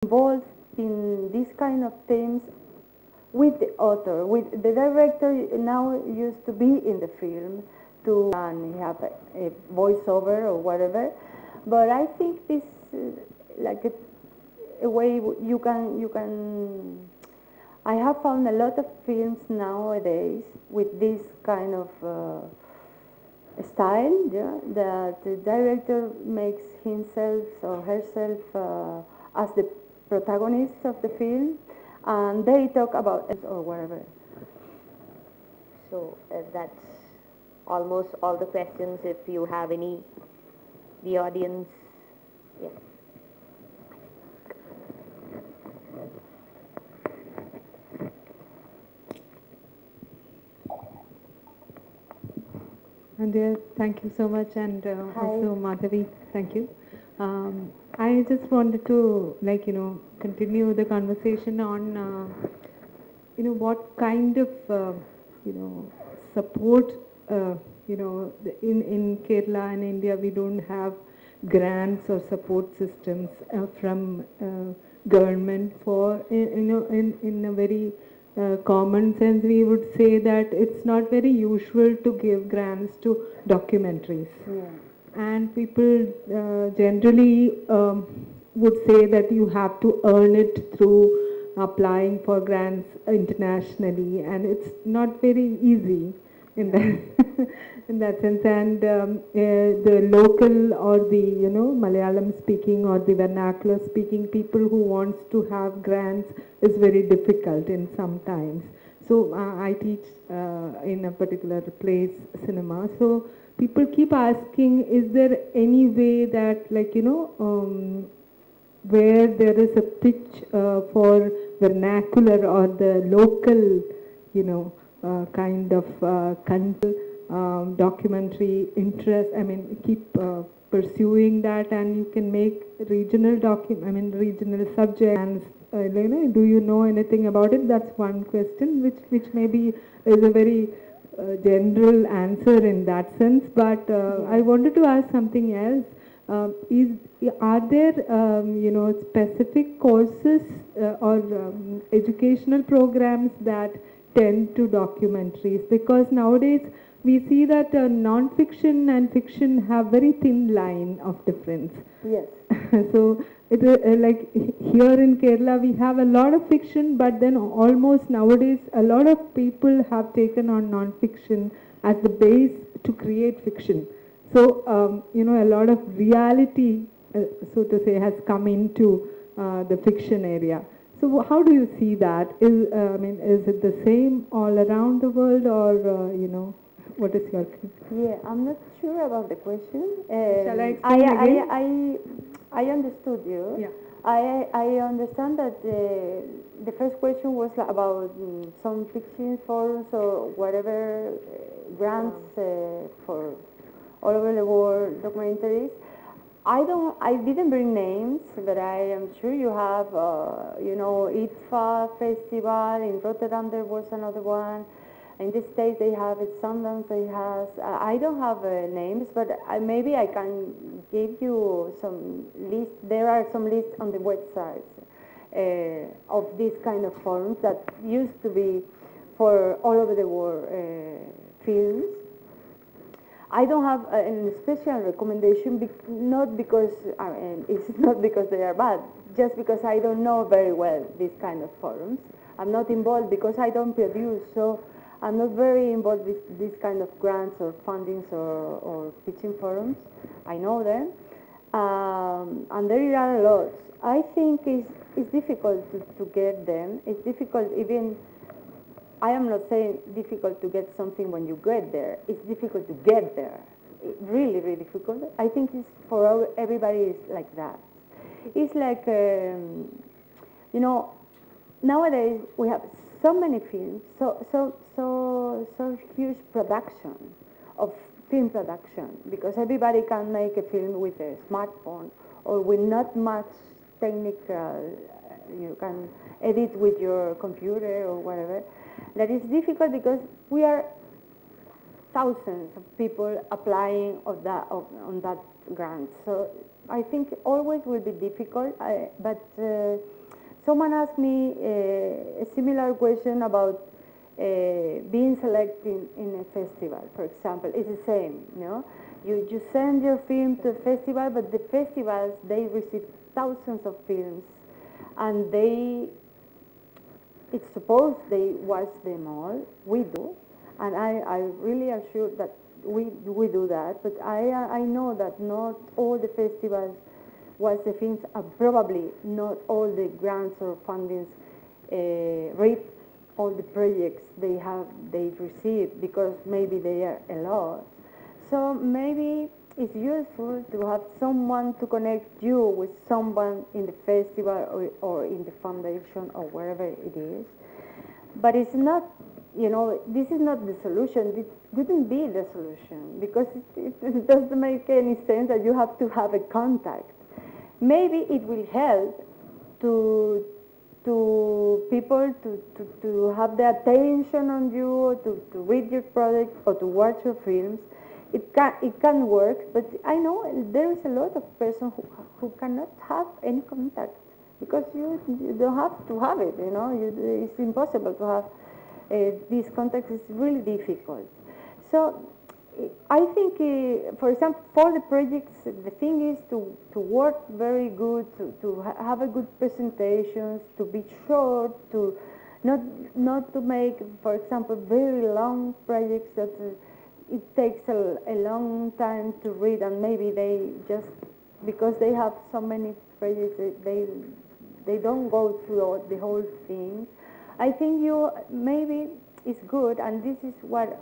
involved in this kind of themes with the author, with the director. Now used to be in the film and he have a voiceover or whatever. But I think this like a way you can. I have found a lot of films nowadays with this kind of style, yeah, that the director makes himself or herself as the protagonist of the film, and they talk about it or whatever. So that's almost all the questions. If you have any, the audience, yes. Andrea, thank you so much, and also Madhavi, thank you. I just wanted to, continue the conversation on, what kind of, support, in Kerala and India, we don't have grants or support systems from government for, in a very common sense, we would say that it's not very usual to give grants to documentaries. Yeah. And people generally would say that you have to earn it through applying for grants internationally, and it's not very easy in that in that sense. And the local or the Malayalam speaking or the vernacular speaking people who wants to have grants is very difficult in some times. So I teach in a particular place cinema. So people keep asking, is there any way that where there is a pitch for vernacular or the local, kind of documentary interest. I mean, keep pursuing that, and you can make regional regional subjects. And do you know anything about it? That's one question, which maybe is a very general answer in that sense. But I wanted to ask something else. Are there specific courses or educational programs that tend to documentaries? Because nowadays we see that non-fiction and fiction have very thin line of difference. Yes. So it like here in Kerala we have a lot of fiction, but then almost nowadays a lot of people have taken on non-fiction as the base to create fiction. So a lot of reality, so to say, has come into the fiction area. So how do you see that? Is it the same all around the world, or what is your? Yeah, I'm not sure about the question. Shall I explain again? I understood you. Yeah. I understand that the first question was about some fiction forums or whatever grants for all over the world documentaries. I didn't bring names, but I am sure you have, IDFA festival in Rotterdam. There was another one. In the States, they have it. Sundance, they have. I don't have names, but maybe I can give you some list. There are some lists on the websites of these kind of forums that used to be for all over the world films. I don't have a special recommendation, not because it's not because they are bad, just because I don't know very well these kind of forums. I'm not involved because I don't produce, so I'm not very involved with these kind of grants or fundings or pitching forums. I know them, and there are a lot. I think it's difficult to get them. It's difficult even. I am not saying difficult to get something when you get there. It's difficult to get there. Really, really difficult. I think it's for everybody is like that. It's like, nowadays we have so many films, so huge production of film production, because everybody can make a film with a smartphone or with not much technical. You can edit with your computer or whatever. That is difficult because we are thousands of people applying on that grant. So I think always will be difficult, but someone asked me a similar question about being selected in a festival, for example. It's the same, you know? You send your film to a festival, but the festivals, they receive thousands of films, and it's supposed they watch them all. We do, and I really assure that we do that. But I know that not all the festivals watch the films, and probably not all the grants or fundings read all the projects they receive, because maybe they are a lot. So maybe it's useful to have someone to connect you with someone in the festival or in the foundation or wherever it is. But it's not, you know, this is not the solution. It couldn't be the solution, because it doesn't make any sense that you have to have a contact. Maybe it will help to people to have the attention on you, to read your product or to watch your films. It can work, but I know there is a lot of persons who cannot have any contact, because you don't have to have it, you know. It's impossible to have these contacts. It's really difficult. So I think, for example, for the projects, the thing is to work very good, to have a good presentations, to be short, to not to make, for example, very long projects that it takes a long time to read, and maybe they just, because they have so many projects, they don't go through the whole thing. I think maybe it's good, and this is what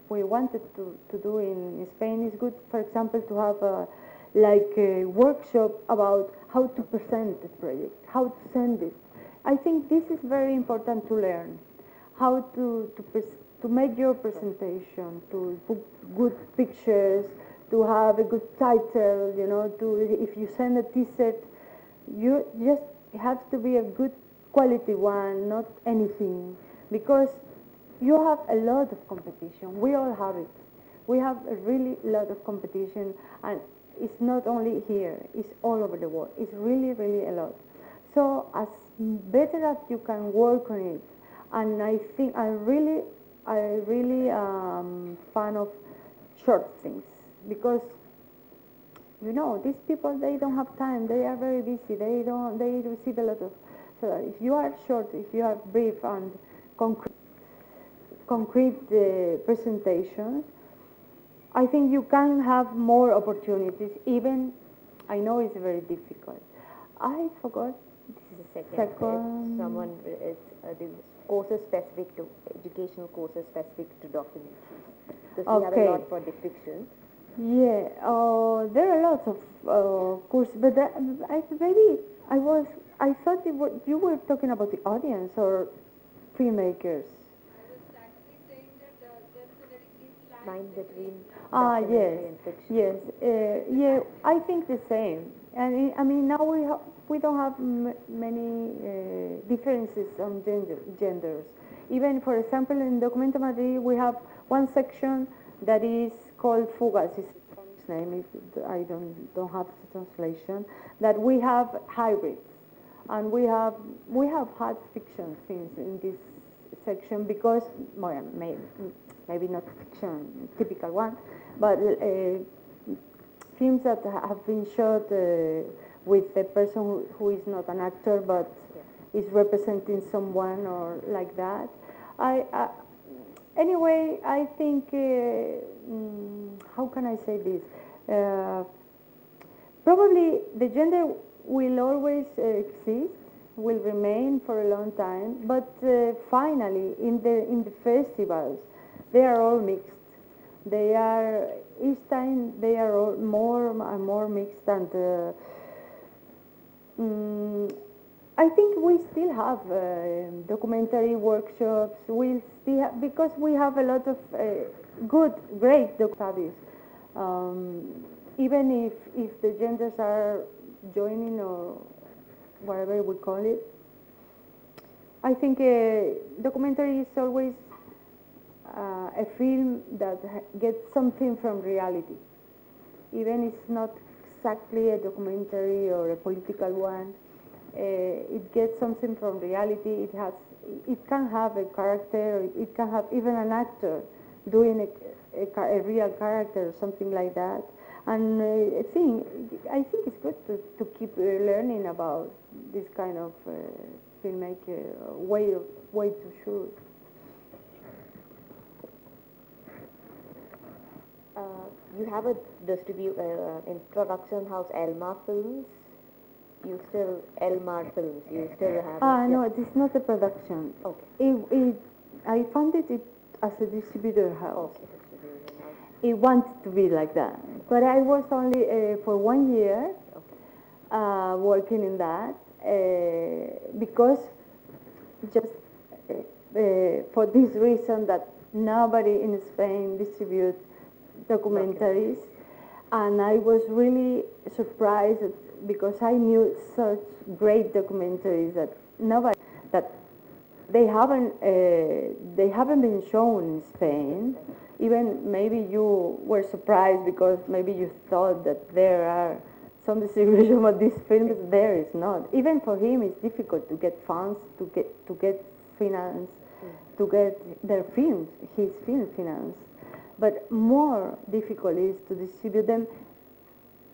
we wanted to do in Spain. It's good, for example, to have a workshop about how to present the project, how to send it. I think this is very important to learn, how to make your presentation, to put good pictures, to have a good title, you know, if you send a t-shirt, you just have to be a good quality one, not anything, because you have a lot of competition. We all have it. We have a really lot of competition, and it's not only here, it's all over the world. It's really, really a lot. So as better as you can work on it, and I think I really fan of short things, because you know, these people, they don't have time, they are very busy, they receive a lot of, so if you are short, if you are brief and concrete presentations, I think you can have more opportunities. Even, I know it's very difficult. I forgot the second. Someone, the courses specific to, educational courses specific to documentaries. Because we have a lot for the fiction. Yeah, there are lots of courses, but I thought you were talking about the audience or filmmakers. Line between yes, and fiction. yes, yeah. I think the same, and I mean now we don't have many differences on genders. Even, for example, in Documenta Madrid, we have one section that is called Fugas. It's Spanish name. I don't have the translation. That we have hybrids, and we have had fiction things in this section, because well, maybe not fiction, typical one, but films that have been shot with a person who is not an actor, but is representing someone or like that. Anyway, I think, how can I say this? Probably the gender will always exist, will remain for a long time, but finally in the festivals, they are all mixed. They are, each time they are all more and more mixed, and I think we still have documentary workshops. We still have, because we have a lot of great studies. Even if the genders are joining or whatever we call it, I think documentary is always a film that gets something from reality. Even it's not exactly a documentary or a political one. It gets something from reality. It can have a character, or it can have even an actor doing a real character or something like that. And I think it's good to keep learning about this kind of filmmaker way to shoot. You have a in production house, Elmar Films. Elmar Films. You still have. No, it is not a production. Okay. I funded it as a distributor house. Okay, distributor house. It wanted to be like that, but I was only for 1 year working in that because just for this reason that nobody in Spain distributes documentaries, and I was really surprised because I knew such great documentaries that they haven't been shown in Spain. Even maybe you were surprised because maybe you thought that there are some distribution of these films. There is not. Even for him, it's difficult to get funds, to get finance, to get his film finance. But more difficult is to distribute them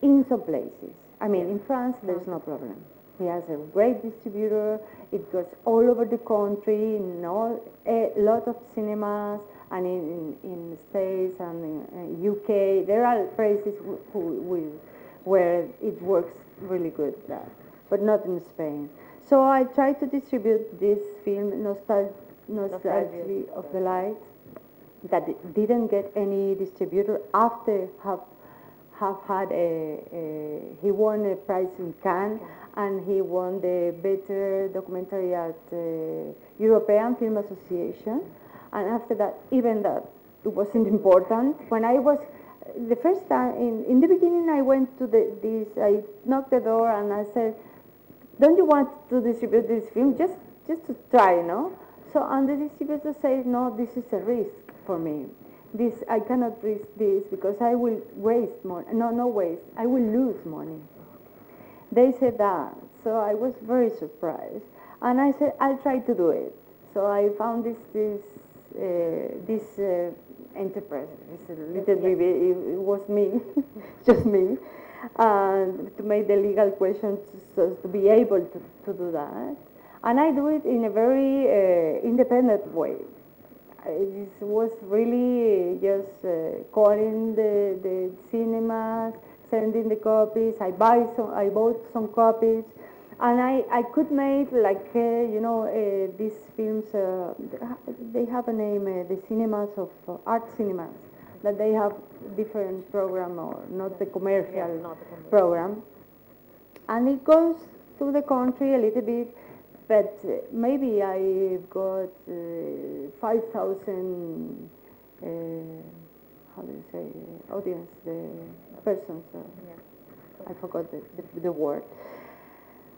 in some places. I mean, in France, there's no problem. He has a great distributor. It goes all over the country, in a lot of cinemas, and in the States and in UK. There are places where it works really good, but not in Spain. So I tried to distribute this film, Nostalgia of the Light, that didn't get any distributor after he won a prize in Cannes, and he won the better documentary at European Film Association. And after that, even that, it wasn't important. When I was the first time in the beginning, I went to I knocked the door and I said, "Don't you want to distribute this film? Just to try, So, and the distributor said, "No, this is a risk for me. I cannot risk this because I will waste money. No waste. I will lose money." They said that, so I was very surprised, and I said, "I'll try to do it." So I found this enterprise. It's a little bit. It was me, just me, to make the legal questions to be able to do that, and I do it in a very independent way. It was really just calling the cinemas, sending the copies. I bought some copies, and I could make like these films. They have a name, the cinemas of art cinemas, that they have different program or not the commercial program, and it goes through the country a little bit. But maybe I've got 5,000, how do you say, audience, the persons, I forgot the word.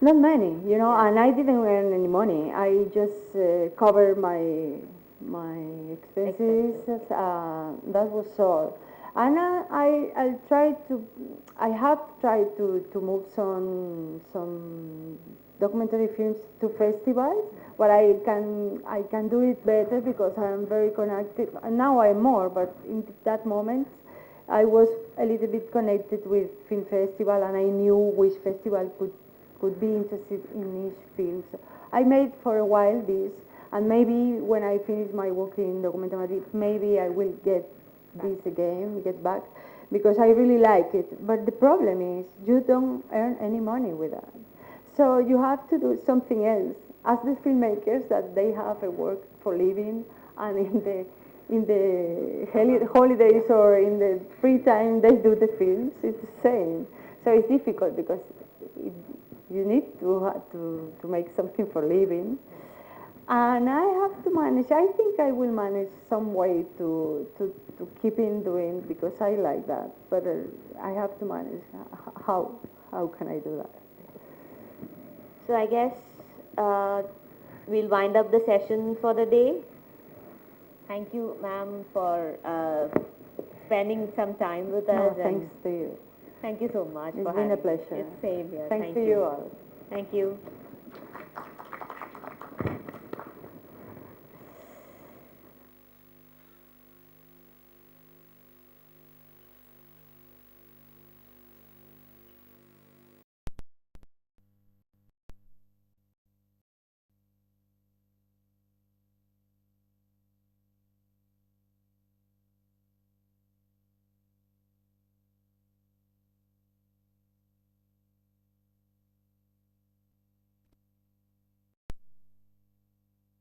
Not many, and I didn't earn any money. I just covered my expenses, that was all. And I have tried to move some documentary films to festivals, but I can do it better because I am very connected. And now I'm more, but in that moment I was a little bit connected with film festival, and I knew which festival could be interested in each film. So I made for a while this, and maybe when I finish my work in documentary, maybe I will get back, because I really like it. But the problem is you don't earn any money with that. So you have to do something else. As the filmmakers, that they have a work for living, and in the holidays or in the free time they do the films. It's the same. So it's difficult because you need to make something for living. And I have to manage. I think I will manage some way to keep in doing, because I like that. But I have to manage. How can I do that? So I guess we'll wind up the session for the day. Thank you, ma'am, for spending some time with us. Thanks to you. Thank you so much. It's been a pleasure. It's same here. Thanks to you all. Thank you.